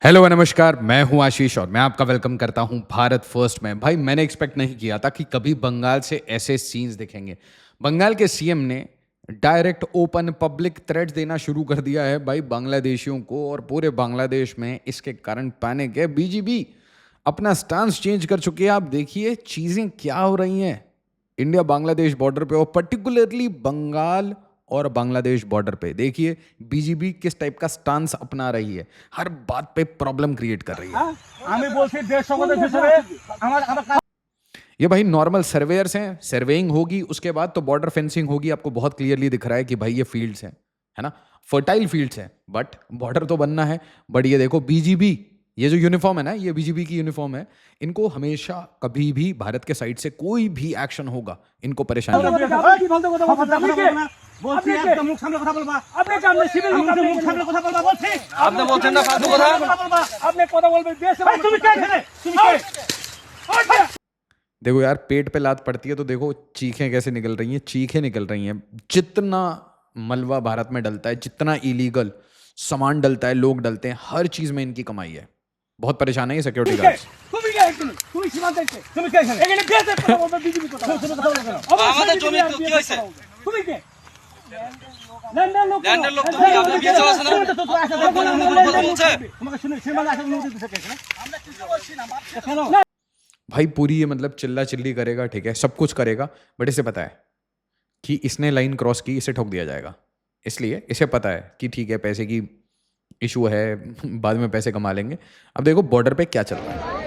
Hello नमस्कार, मैं हूं आशीष और मैं आपका वेलकम करता हूं भारत फर्स्ट में। भाई मैंने एक्सपेक्ट नहीं किया था कि कभी बंगाल से ऐसे सीन्स दिखेंगे। बंगाल के सीएम ने डायरेक्ट ओपन पब्लिक थ्रेट्स देना शुरू कर दिया है भाई बांग्लादेशियों को, और पूरे बांग्लादेश में इसके कारण पैनिक है। बीजेपी अपना स्टांस चेंज कर चुकी है। आप देखिए चीज़ें क्या हो रही हैं इंडिया बांग्लादेश बॉर्डर पे, और पर्टिकुलरली बंगाल और बांग्लादेश बॉर्डर पे। देखिए बीजेपी किस टाइप का स्टांस अपना रही है, हर बात पे प्रॉब्लम क्रिएट कर रही है। ये भाई नॉर्मल सर्वेयर्स हैं, सर्वेइंग होगी, उसके बाद तो बॉर्डर फेंसिंग होगी। आपको बहुत क्लियरली दिख रहा है कि भाई ये फील्ड्स हैं, है ना, फर्टाइल फील्ड्स हैं, बट बॉर्डर तो बनना है। बट ये देखो बीजेपी, ये जो यूनिफॉर्म है ना, ये बीजेपी की यूनिफॉर्म है। इनको हमेशा कभी भी भारत के साइड से कोई भी एक्शन होगा इनको परेशानी देखो यार, पेट पे लात पड़ती है तो देखो चीखें कैसे निकल रही हैं, चीखें निकल रही हैं। जितना मलबा भारत में डलता है, जितना इलीगल सामान डलता है, लोग डलते हैं, हर चीज में इनकी कमाई है। बहुत परेशान है ये सिक्योरिटी गार्ड्स। भाई पूरी ये मतलब चिल्ला चिल्ली करेगा, ठीक है, सब कुछ करेगा, बट इसे पता है कि इसने लाइन क्रॉस की, इसे ठोक दिया जाएगा। इसलिए इसे पता है कि ठीक है पैसे की इशू है, बाद में पैसे कमा लेंगे। अब देखो बॉर्डर पे क्या चल रहा है।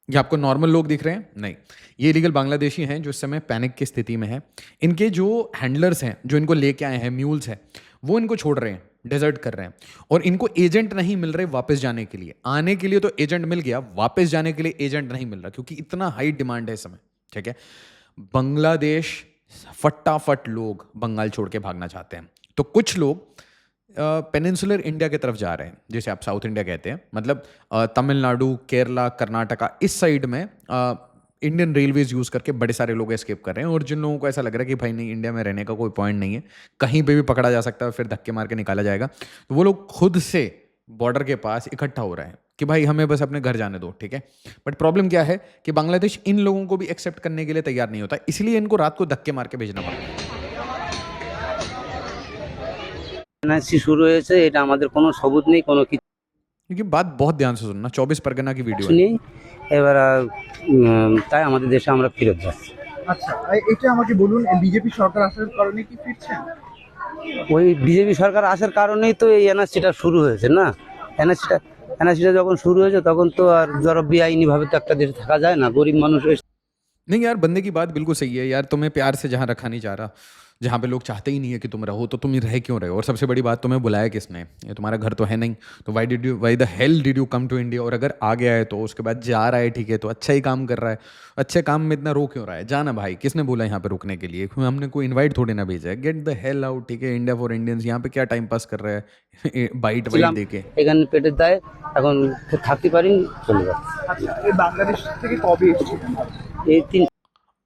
ये आपको नॉर्मल लोग दिख रहे हैं? नहीं, ये इलीगल बांग्लादेशी हैं जो इस समय पैनिक की स्थिति में है। इनके जो हैंडलर्स हैं, जो इनको लेके आए हैं, म्यूल्स हैं, वो इनको छोड़ रहे हैं, डेजर्ट कर रहे हैं, और इनको एजेंट नहीं मिल रहे वापस जाने के लिए। आने के लिए तो एजेंट मिल गया, वापस जाने के लिए एजेंट नहीं मिल रहा, क्योंकि इतना हाई डिमांड है इस समय, ठीक है। बांग्लादेश फटाफट लोग बंगाल छोड़ के भागना चाहते हैं, तो कुछ लोग पेनिनसुलर इंडिया की तरफ जा रहे हैं, जैसे आप साउथ इंडिया कहते हैं, मतलब तमिलनाडु, केरला, कर्नाटका, इस साइड में इंडियन रेलवेज यूज़ करके बड़े सारे लोग एस्केप कर रहे हैं। और जिन लोगों को ऐसा लग रहा है कि भाई नहीं, इंडिया में रहने का कोई पॉइंट नहीं है, कहीं पे भी पकड़ा जा सकता है, फिर धक्के मार के निकाला जाएगा, तो वो लोग खुद से बॉर्डर के पास इकट्ठा हो रहे हैं कि भाई हमें बस अपने घर जाने दो, ठीक है। बट प्रॉब्लम क्या है कि बांग्लादेश इन लोगों को भी एक्सेप्ट करने के लिए तैयार नहीं होता, इसलिए इनको रात को धक्के मार के भेजना पड़ता है। শুরু হয়েছে, এটা আমাদের কোনো সবুত নেই, কোনো কিছু क्योंकि बात बहुत ध्यान से सुनना, 24 परगना की वीडियो है। নেই। এবার তাই আমাদের দেশে আমরা ফেরত যাচ্ছি। আচ্ছা, এটা আমাকে বলুন, বিজেপি সরকার আসার কারণে কি ফিরছেন? ওই বিজেপি সরকার আসার কারণেই তো এই এনআরসিটা শুরু হয়েছে না। এনআরসিটা যখন শুরু হয়েছে তখন তো আর যারা বেআইনি ভাবে তো একটা দেশে থাকা যায় না, গরিব মানুষ। नहीं यार, बंदे की बात बिल्कुल सही है यार, तुम्हें प्यार से जहाँ रखा नहीं जा रहा, जहाँ पे लोग चाहते ही नहीं है कि तुम रहो, तो तुम रह क्यों रहे हो? और सबसे बड़ी बात, तुम्हें बुलाया किसने? ये तुम्हारा घर तो है नहीं, तो why the hell did you come to India? और अगर आ गया है तो उसके बाद जा रहा है, ठीक है, तो अच्छा ही काम कर रहा है, अच्छे काम में इतना रो क्यों रहा है? जाना भाई, किसने बोला यहाँ पे रुकने के लिए? हमने कोई इन्वाइट थोड़ी ना भेजा है। गेट द हेल आउट, ठीक है। इंडिया फॉर इंडियंस यहाँ पे क्या टाइम पास कर रहा है बाइट देके? এখানে পেটের দায়ে এখন থাকতে পারিনি, চলে যাচ্ছে। আচ্ছা, এই বাংলাদেশ থেকে কবে এসেছিলেন? এই 3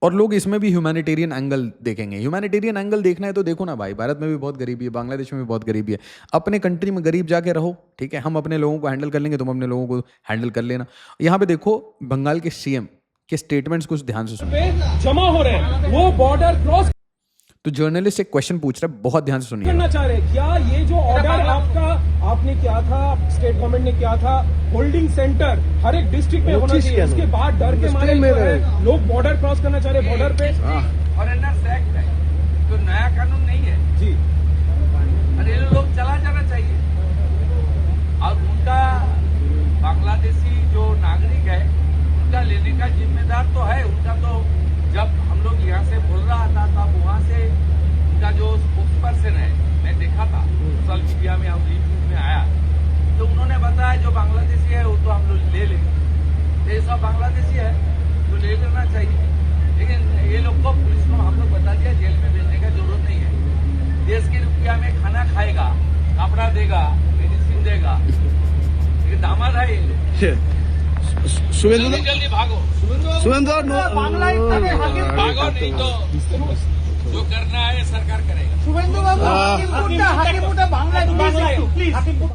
और लोग इसमें भी ह्यूमैनिटेरियन एंगल देखेंगे। ह्यूमैनिटेरियन एंगल देखना है तो देखो ना भाई, भारत में भी बहुत गरीबी है, बांग्लादेश में भी बहुत गरीबी है। अपने कंट्री में गरीब जाके रहो, ठीक है, हम अपने लोगों को हैंडल कर लेंगे, तुम अपने लोगों को हैंडल कर लेना। यहाँ पे देखो बंगाल के सीएम के स्टेटमेंट्स कुछ ध्यान से सुनो। जमा हो रहे हैं, वो बॉर्डर क्रॉस तो जर्नलिस्ट एक क्वेश्चन पूछ रहा है, बहुत ध्यान से सुनिए। करना चाह रहे हैं। क्या ये जो ऑर्डर आपने किया था, स्टेट गवर्नमेंट ने किया था, होल्डिंग सेंटर हर एक डिस्ट्रिक्ट में होना चाहिए, उसके बाद डर के मारे लोग बॉर्डर क्रॉस करना चाह रहे हैं, बॉर्डर पे। फॉरेनर्स एक्ट है, जो नया कानून नहीं है जी, और ये लोग चला जाना चाहिए। और उनका बांग्लादेशी जो नागरिक है, उनका लेने का जिम्मेदार तो है उनका। तो जब हम लोग यहाँ से बोल रहा था तब वहाँ से उनका जो स्पोक्स पर्सन है, मैं देखा था सोशल मीडिया में और यूट्यूब में आया, तो उन्होंने बताया जो बांग्लादेशी है वो तो हम लोग ले लेंगे, ये सब बांग्लादेशी है तो ले लेना चाहिए। लेकिन ये लोग को, पुलिस को हम लोग बता दिया जेल में भेजने का जरूरत नहीं है। देश के रुपया में खाना खाएगा, कपड़ा देगा, मेडिसिन देगा, लेकिन दामाद है ये लोग। जल्दी भागो, भागो नहीं तो जो करना है सरकार करेगा। শুভেন্দু বাবু, হাকিমপুরটা বাংলায় प्लीज।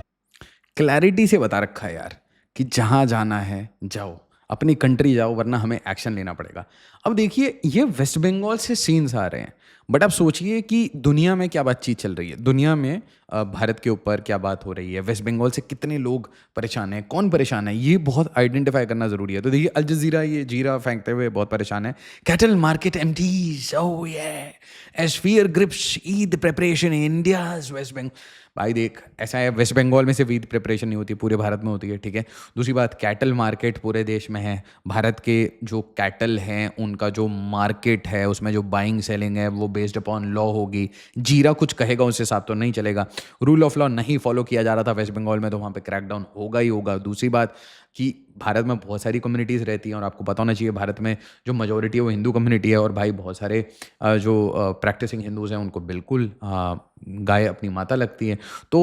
क्लैरिटी से बता रखा है यार कि जहाँ जाना है जाओ, अपनी कंट्री जाओ, वरना हमें एक्शन लेना पड़ेगा। अब देखिए ये वेस्ट बंगाल से सीन्स आ रहे हैं, बट आप सोचिए कि दुनिया में क्या बातचीत चल रही है, दुनिया में भारत के ऊपर क्या बात हो रही है, वेस्ट बंगाल से कितने लोग परेशान हैं, कौन परेशान है, ये बहुत आइडेंटिफाई करना ज़रूरी है। तो देखिए अल जज़ीरा ये जीरा फेंकते हुए बहुत परेशान है। कैटल मार्केट एम्प्टीज, ओह ये as fear grips Eid preparation in India's West Bengal. भाई देख, ऐसा है वेस्ट बंगाल में सिर्फ ईद प्रिपरेशन नहीं होती, पूरे भारत में होती है, ठीक है। दूसरी बात, कैटल मार्केट पूरे देश में है। भारत के जो कैटल हैं उनका जो मार्केट है उसमें जो बाइंग सेलिंग है वो बेस्ड अपॉन लॉ होगी। जीरा कुछ कहेगा उस हिसाब तो नहीं चलेगा। रूल ऑफ लॉ नहीं फॉलो किया जा रहा था वेस्ट बंगाल में, तो वहाँ पे क्रैकडाउन होगा ही होगा। दूसरी बात कि भारत में बहुत सारी कम्युनिटीज़ रहती हैं और आपको पता होना चाहिए भारत में जो मेजोरिटी है वो हिंदू कम्युनिटी है। और भाई बहुत सारे जो प्रैक्टिसिंग हिंदूज़ हैं उनको बिल्कुल गाय अपनी माता लगती है। तो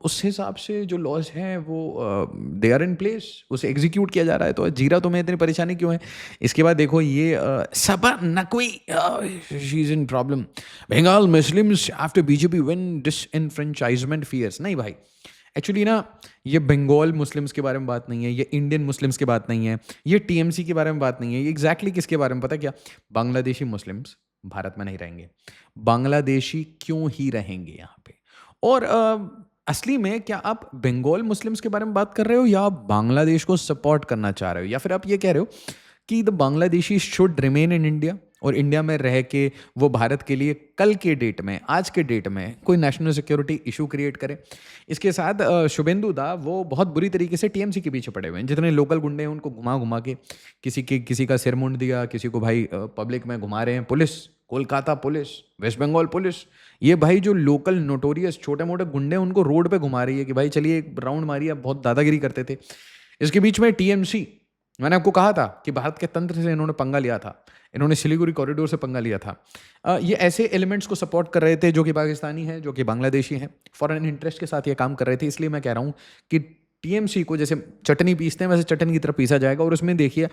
उस हिसाब से जो लॉज हैं वो दे आर इन प्लेस, उसे एग्जीक्यूट किया जा रहा है। तो जीरा तुम्हें इतनी परेशानी क्यों है? इसके बाद देखो ये Saba Naqvi, she is in problem. Bengal Muslims after BJP win disenfranchisement fears. नहीं भाई, एक्चुअली ना ये बंगाल मुस्लिम्स के बारे में बात नहीं है, ये इंडियन मुस्लिम्स की बात नहीं है, ये टीएमसी के बारे में बात नहीं है। ये एग्जैक्टली किसके बारे में पता क्या? बांग्लादेशी मुस्लिम्स भारत में नहीं रहेंगे। बांग्लादेशी क्यों ही रहेंगे यहाँ पे? और असली में क्या आप बंगाल मुस्लिम्स के बारे में बात कर रहे हो या आप बांग्लादेश को सपोर्ट करना चाह रहे हो, या फिर आप ये कह रहे हो कि the Bangladeshi should remain in India और इंडिया में रह के वो भारत के लिए कल के डेट में, आज के डेट में कोई नेशनल सिक्योरिटी इशू क्रिएट करे? इसके साथ शुभेंदु दा वो बहुत बुरी तरीके से टीएमसी के पीछे पड़े हुए हैं। जितने लोकल गुंडे हैं उनको घुमा घुमा के किसी का सिर मुंड दिया, किसी को भाई पब्लिक में घुमा रहे हैं। Police, Kolkata police, West Bengal police, ये भाई जो लोकल नोटोरियस छोटे मोटे गुंडे उनको रोड पे घुमा रही है कि भाई चलिए एक राउंड मारिए। अब बहुत दादागिरी करते थे। इसके बीच में टीएमसी, मैंने आपको कहा था कि भारत के तंत्र से इन्होंने पंगा लिया था, इन्होंने सिलीगुड़ी कॉरिडोर से पंगा लिया था। ये ऐसे एलिमेंट्स को सपोर्ट कर रहे थे जो कि पाकिस्तानी हैं, जो कि बांग्लादेशी हैं, फॉरेन इंटरेस्ट के साथ ये काम कर रहे थे। इसलिए मैं कह रहा हूँ कि टीएमसी को जैसे चटनी पीसते हैं वैसे चटनी की तरह पीसा जाएगा। और उसमें देखिए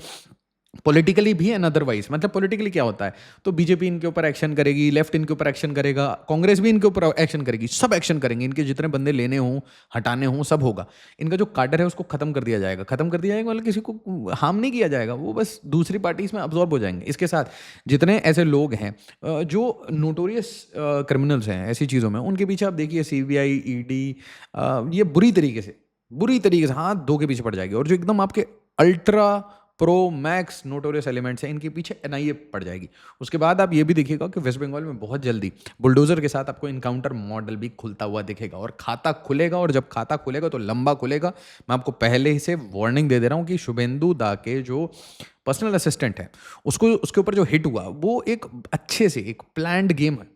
पॉलिटिकली भी एंड अदरवाइज, मतलब पॉलिटिकली क्या होता है, तो बीजेपी इनके ऊपर एक्शन करेगी, लेफ्ट इनके ऊपर एक्शन करेगा, कांग्रेस भी इनके ऊपर एक्शन करेगी, सब एक्शन करेंगे। इनके जितने बंदे लेने हों, हटाने हों, सब होगा। इनका जो काडर है उसको खत्म कर दिया जाएगा। खत्म कर दिया जाएगा मतलब किसी को हार्म नहीं किया जाएगा, वो बस दूसरी पार्टी में अब्जॉर्ब हो जाएंगे। इसके साथ जितने ऐसे लोग हैं जो नोटोरियस क्रिमिनल्स हैं ऐसी चीज़ों में, उनके पीछे आप देखिए सीबीआई, ईडी, ये बुरी तरीके से हाथ धो के पीछे पड़ जाएगी। और जो एकदम आपके ultra pro max notorious elements हैं इनके पीछे एनआईए पड़ जाएगी। उसके बाद आप ये भी देखिएगा कि वेस्ट बंगाल में बहुत जल्दी बुलडोजर के साथ आपको इनकाउंटर मॉडल भी खुलता हुआ दिखेगा और खाता खुलेगा। और जब खाता खुलेगा तो लंबा खुलेगा। मैं आपको पहले ही से वार्निंग दे दे रहा हूँ कि शुभेंदु दा के जो पर्सनल असिस्टेंट है उसको, उसके ऊपर जो हिट हुआ वो एक अच्छे से एक प्लान्ड गेम है।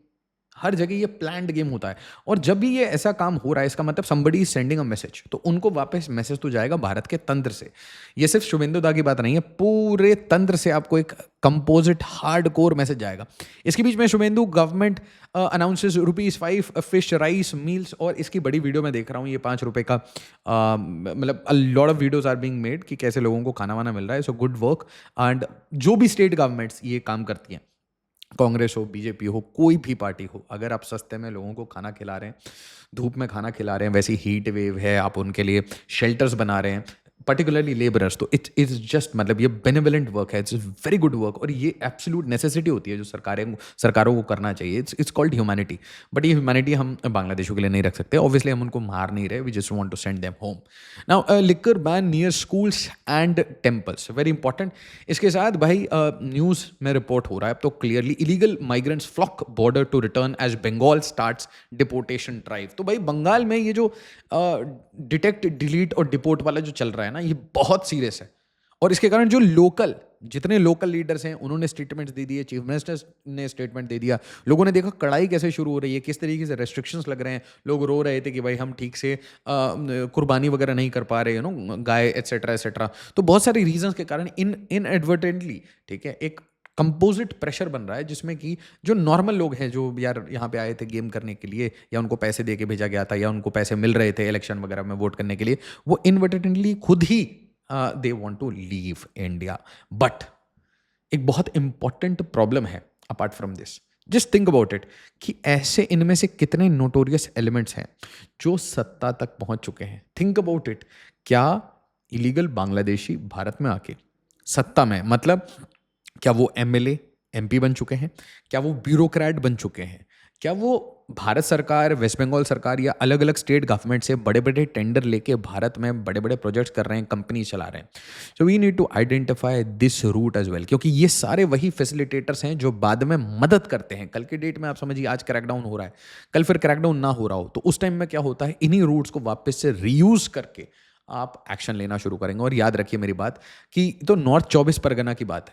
हर जगह ये प्लान्ड गेम होता है। और जब भी ये ऐसा काम हो रहा है इसका मतलब somebody is sending a message, तो उनको वापस मैसेज तो जाएगा भारत के तंत्र से। ये सिर्फ शुभेंदु दा की बात नहीं है, पूरे तंत्र से आपको एक कंपोजिट हार्ड कोर मैसेज जाएगा। इसके बीच में Suvendu government announces ₹5 fish rice meals, और इसकी बड़ी वीडियो मैं देख रहा हूँ, ये ₹5 का मतलब a lot of videos are being made कि कैसे लोगों को खाना वाना मिल रहा है। So good work. एंड जो भी स्टेट गवर्नमेंट्स ये काम करती हैं, कांग्रेस हो, बीजेपी हो, कोई भी पार्टी हो, अगर आप सस्ते में लोगों को खाना खिला रहे हैं, धूप में खाना खिला रहे हैं, वैसी हीट वेव है, आप उनके लिए शेल्टर्स बना रहे हैं, पर्टिकुलरली लेबरर्स, तो इट इज़ जस्ट मतलब ये बेनिवलेंट वर्क है, इट्स वेरी गुड वर्क। और ये एब्सोल्यूट नेसेसिटी होती है जो सरकारों को करना चाहिए। It's called humanity. बट ये ह्यूमैनिटी हम बांग्लादेशों के लिए नहीं रख सकते। ऑब्वियसली हम उनको मार नहीं रहे, we just want to send them home. Now liquor ban near schools and temples, very important. इसके साथ भाई न्यूज़ में रिपोर्ट हो रहा है अब तो clearly, illegal migrants flock border to return as Bengal starts deportation drive. तो भाई बंगाल में ये जो डिटेक्ट, डिलीट और डिपोर्ट वाला जो चल रहा है ना, ये बहुत सीरियस है। और इसके कारण जो जितने लोकल लीडर्स हैं उन्होंने स्टेटमेंट्स दे दिए, चीफ मिनिस्टर ने स्टेटमेंट दे दिया, लोगों ने देखा कड़ाई कैसे शुरू हो रही है, किस तरीके से रेस्ट्रिक्शंस लग रहे हैं, लोग रो रहे थे कि भाई हम ठीक से कुर्बानी वगैरह नहीं कर पा रहे, गाय एट्सेट्रा एट्सेट्रा। तो बहुत सारे रीजंस के कारण इनएडवर्टेंटली, ठीक है, एक कंपोजिट प्रेशर बन रहा है जिसमें कि जो नॉर्मल लोग हैं, जो यार यहाँ पे आए थे गेम करने के लिए, या उनको पैसे दे के भेजा गया था, या उनको पैसे मिल रहे थे इलेक्शन वगैरह में वोट करने के लिए, वो इनएडवर्टेंटली खुद ही they want to leave India. But एक बहुत इंपॉर्टेंट प्रॉब्लम है apart from this, just think about it कि ऐसे इनमें से कितने नोटोरियस एलिमेंट्स हैं जो सत्ता तक पहुंच चुके हैं. Think about it. क्या इलीगल बांग्लादेशी भारत में आके सत्ता में, मतलब क्या वो एमएलए एमपी बन चुके हैं? क्या वो ब्यूरोक्रेट बन चुके हैं? क्या वो भारत सरकार, वेस्ट बंगाल सरकार या अलग अलग स्टेट गवर्नमेंट से बड़े बड़े टेंडर लेके भारत में बड़े बड़े प्रोजेक्ट्स कर रहे हैं, कंपनी चला रहे हैं? So we need to identify this route as well, क्योंकि ये सारे वही फैसिलिटेटर्स हैं जो बाद में मदद करते हैं. कल के डेट में आप समझिए, आज क्रैकडाउन हो रहा है, कल फिर क्रैकडाउन ना हो रहा हो, तो उस टाइम में क्या होता है, इन्हीं रूट्स को वापस से रीयूज करके आप एक्शन लेना शुरू करेंगे. और याद रखिए मेरी बात कि तो नॉर्थ 24 परगना की बात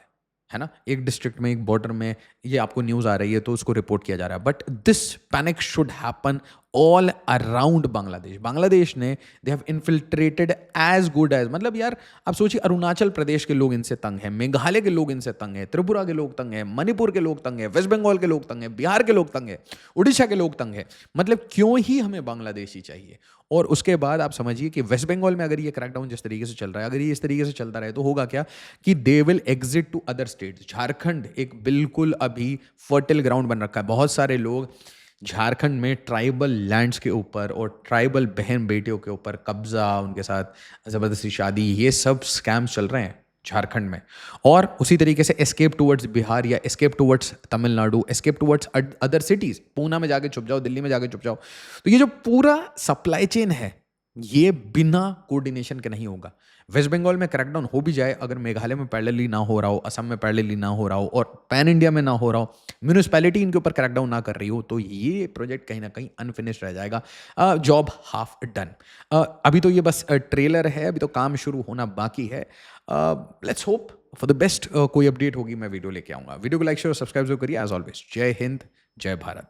है ना, एक डिस्ट्रिक्ट में, एक बॉर्डर में ये आपको न्यूज़ आ रही है तो उसको रिपोर्ट किया जा रहा है. But this panic should happen all around Bangladesh. Bangladesh ने they have infiltrated as good as, मतलब यार आप सोचिए, अरुणाचल प्रदेश के लोग इनसे तंग हैं, मेघालय के लोग इनसे तंग हैं, त्रिपुरा के लोग तंग हैं, मणिपुर के लोग तंग हैं, वेस्ट बंगाल के लोग तंग हैं, बिहार के लोग तंग हैं, उड़ीसा के लोग तंग हैं. मतलब क्यों ही हमें बांग्लादेशी चाहिए? और उसके बाद आप समझिए कि वेस्ट बंगाल में अगर ये क्रैकडाउन जिस तरीके से चल रहा है, अगर ये इस तरीके से चलता रहे तो होगा क्या कि they will exit to other states. Jharkhand एक बिल्कुल अभी फर्टिल ग्राउंड बन रखा है. बहुत सारे लोग झारखंड में ट्राइबल लैंड्स के ऊपर और ट्राइबल बहन बेटियों के ऊपर कब्जा, उनके साथ ज़बरदस्ती शादी, ये सब स्कैम्स चल रहे हैं झारखंड में. और उसी तरीके से एस्केप टूवर्ड्स बिहार या escape towards Tamil Nadu, escape towards other cities, Poona में जाके छुप जाओ, दिल्ली में जाके छुप जाओ. तो ये जो पूरा सप्लाई चेन है, ये बिना कोऑर्डिनेशन के नहीं होगा. वेस्ट बंगाल में क्रैकडाउन हो भी जाए, अगर मेघालय में पैरेलली ना हो रहा हो, असम में पैरेलली ना हो रहा हो और पैन इंडिया में ना हो रहा हो, म्यूनिसिपैलिटी इनके ऊपर क्रैकडाउन ना कर रही हो, तो ये प्रोजेक्ट कहीं ना कहीं अनफिनिश्ड रह जाएगा. Job half done. अभी तो ये बस ट्रेलर है, अभी तो काम शुरू होना बाकी है. Let's hope for the best. कोई अपडेट होगी मैं वीडियो लेके आऊँगा. वीडियो को लाइक शेयर और सब्सक्राइब जरूर करिए. एज ऑलवेज, जय हिंद, जय भारत.